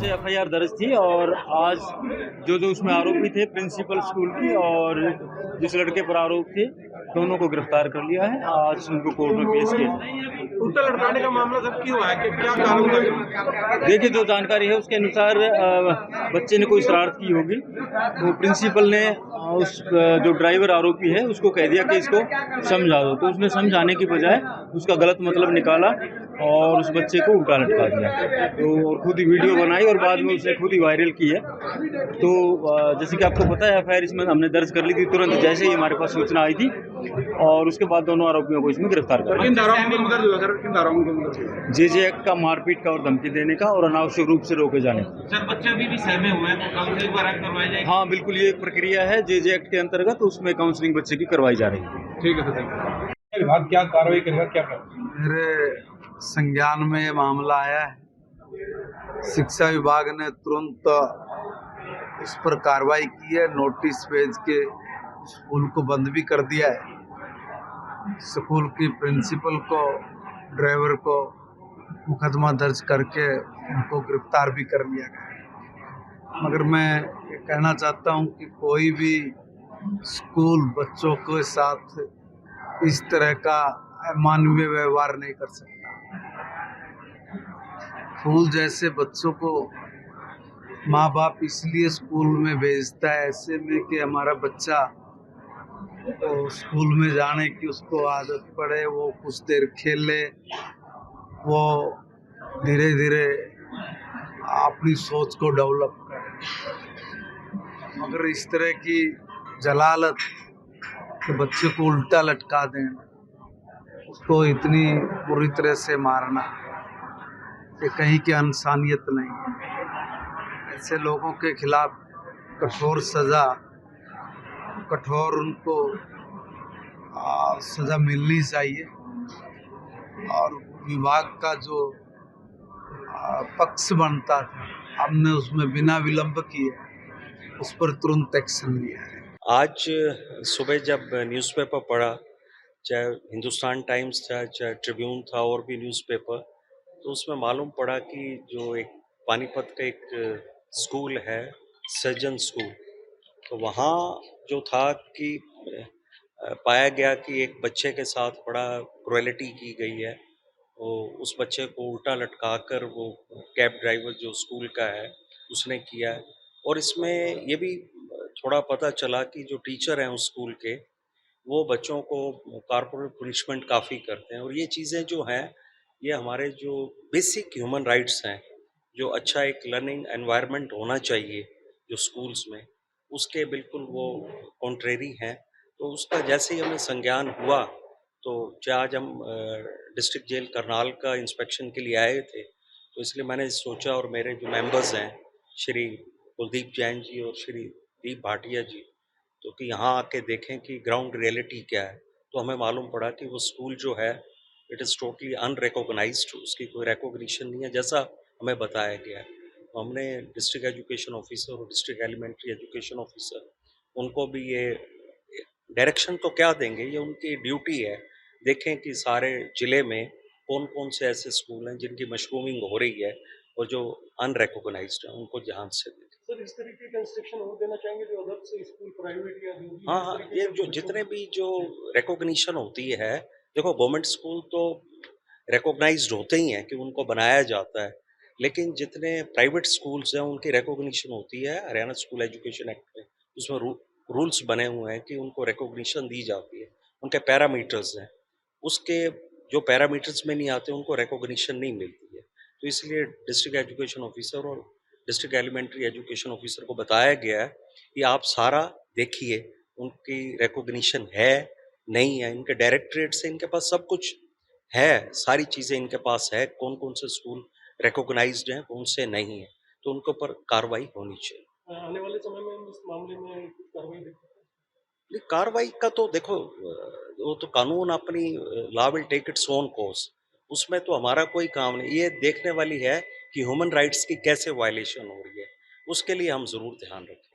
से एफआईआर दर्ज थी और आज जो उसमें आरोपी थे प्रिंसिपल स्कूल की और जिस लड़के पर आरोप थे दोनों को गिरफ्तार कर लिया है। आज उनको कोर्ट में पेश किया। उल्टा लटकाने का मामला सब क्यों है कि क्या कारण था? देखिए, जो जानकारी है उसके अनुसार बच्चे ने कोई शरारत की होगी तो प्रिंसिपल ने उस जो ड्राइवर आरोपी है उसको कह दिया कि इसको समझा दो, तो उसने समझाने की बजाय उसका गलत मतलब निकाला और उस बच्चे को उल्टा लटका दिया। तो खुद ही वीडियो बनाई और बाद में उसे खुद ही वायरल की है। तो जैसे कि आपको पता है एफआईआर इसमें हमने दर्ज कर ली थी तुरंत जैसे ही हमारे पास सूचना आई थी और उसके बाद दोनों आरोपियों को इसमें गिरफ्तार कर लिया। जे एक्ट का मारपीट का और धमकी देने का और अनावश्यक रूप से रोके जाने का। सर, बच्चे अभी भी सहमे हुए हैं तो काउंसलिंग करवाई जाएगी? हाँ बिल्कुल, ये एक प्रक्रिया है जे एक्ट के अंतर्गत, उसमें काउंसलिंग बच्चे की करवाई जा रही है। ठीक है सर। विभाग क्या कार्रवाई करेगा, क्या मेरे संज्ञान में ये मामला आया है। शिक्षा विभाग ने तुरंत उस पर कार्रवाई की है, नोटिस भेज के स्कूल को बंद भी कर दिया है। स्कूल की प्रिंसिपल को, ड्राइवर को मुकदमा दर्ज करके उनको गिरफ्तार भी कर लिया गया। मगर मैं ये कहना चाहता हूँ कि कोई भी स्कूल बच्चों के साथ इस तरह का अमानवीय व्यवहार नहीं कर सकता। फूल जैसे बच्चों को माँ बाप इसलिए स्कूल में भेजता है ऐसे में कि हमारा बच्चा तो स्कूल में जाने की उसको आदत पड़े, वो कुछ देर खेले, वो धीरे धीरे अपनी सोच को डेवलप करे। मगर इस तरह की जलालत कि बच्चे को उल्टा लटका दें, उसको इतनी बुरी तरह से मारना, ये कहीं की इंसानियत नहीं है। ऐसे लोगों के खिलाफ कठोर सजा, कठोर उनको सजा मिलनी चाहिए और विभाग का जो पक्ष बनता था हमने उसमें बिना विलंब किए उस पर तुरंत एक्शन लिया है। आज सुबह जब न्यूज़पेपर पढ़ा, चाहे हिंदुस्तान टाइम्स था, चाहे ट्रिब्यून था और भी न्यूज़पेपर, तो उसमें मालूम पड़ा कि जो एक पानीपत का एक स्कूल है, सज्जन स्कूल, तो वहाँ जो था कि पाया गया कि एक बच्चे के साथ बड़ा क्रुएलिटी की गई है। वो उस बच्चे को उल्टा लटकाकर वो कैब ड्राइवर जो स्कूल का है उसने किया है। और इसमें ये भी थोड़ा पता चला कि जो टीचर हैं उस स्कूल के, वो बच्चों को कॉर्पोरल पनिशमेंट काफ़ी करते हैं। और ये चीज़ें जो हैं, ये हमारे जो बेसिक ह्यूमन राइट्स हैं, जो अच्छा एक लर्निंग एनवायरनमेंट होना चाहिए जो स्कूल्स में, उसके बिल्कुल वो कॉन्ट्रेरी हैं। तो उसका जैसे ही हमें संज्ञान हुआ, तो आज हम डिस्ट्रिक्ट जेल करनाल का इंस्पेक्शन के लिए आए थे, तो इसलिए मैंने सोचा और मेरे जो मेंबर्स हैं श्री कुलदीप जैन जी और श्री दीप भाटिया जी, तो कि यहाँ आके देखें कि ग्राउंड रियलिटी क्या है। तो हमें मालूम पड़ा कि वो स्कूल जो है इट इज़ टोटली अनरिकॉग्नाइज्ड, उसकी कोई रिकॉग्निशन नहीं है जैसा हमें बताया गया है। तो हमने डिस्ट्रिक्ट एजुकेशन ऑफिसर और डिस्ट्रिक्ट एलिमेंट्री एजुकेशन ऑफिसर, उनको भी ये डायरेक्शन तो क्या देंगे, ये उनकी ड्यूटी है, देखें कि सारे ज़िले में कौन कौन से ऐसे स्कूल हैं जिनकी मशरूमिंग हो रही है और जो अनरिकॉग्नाइज्ड हैं, उनको ध्यान से देखें। सर, इस तरीके का इंस्ट्रक्शन और देना चाहेंगे जो अदर से स्कूल प्राइवेट या जो भी हाँ, हाँ, ये जो जितने भी जो रिकॉग्निशन होती है, देखो गवर्नमेंट स्कूल तो रिकॉग्नाइज्ड होते ही हैं कि उनको बनाया जाता है, लेकिन जितने प्राइवेट स्कूल्स हैं उनकी रिकॉग्निशन होती है हरियाणा स्कूल एजुकेशन एक्ट में। उसमें रूल्स बने हुए हैं कि उनको रिकॉग्निशन दी जाती है, उनके पैरामीटर्स हैं। उसके जो पैरामीटर्स में नहीं आते उनको रिकॉग्निशन नहीं मिलती है। तो इसलिए डिस्ट्रिक्ट एजुकेशन ऑफिसर और डिस्ट्रिक्ट एलिमेंट्री एजुकेशन ऑफिसर को बताया गया है कि आप सारा देखिए, उनकी रिकॉग्निशन है, नहीं है, इनके डायरेक्टरेट से इनके पास सब कुछ है, सारी चीज़ें इनके पास है, कौन-कौन से स्कूल रिकॉग्नाइज्ड हैं, कौन से नहीं हैं, तो उनके ऊपर कार्रवाई होनी चाहिए। आने वाले समय में इस मामले में कुछ कार्रवाई ये कार्रवाई का तो देखो वो तो कानून अपनी law will take its own course, उसमें तो हमारा कोई काम नहीं। ये देखने वाली है कि ह्यूमन राइट्स की कैसे वायलेशन हो रही है, उसके लिए हम ज़रूर ध्यान रखें।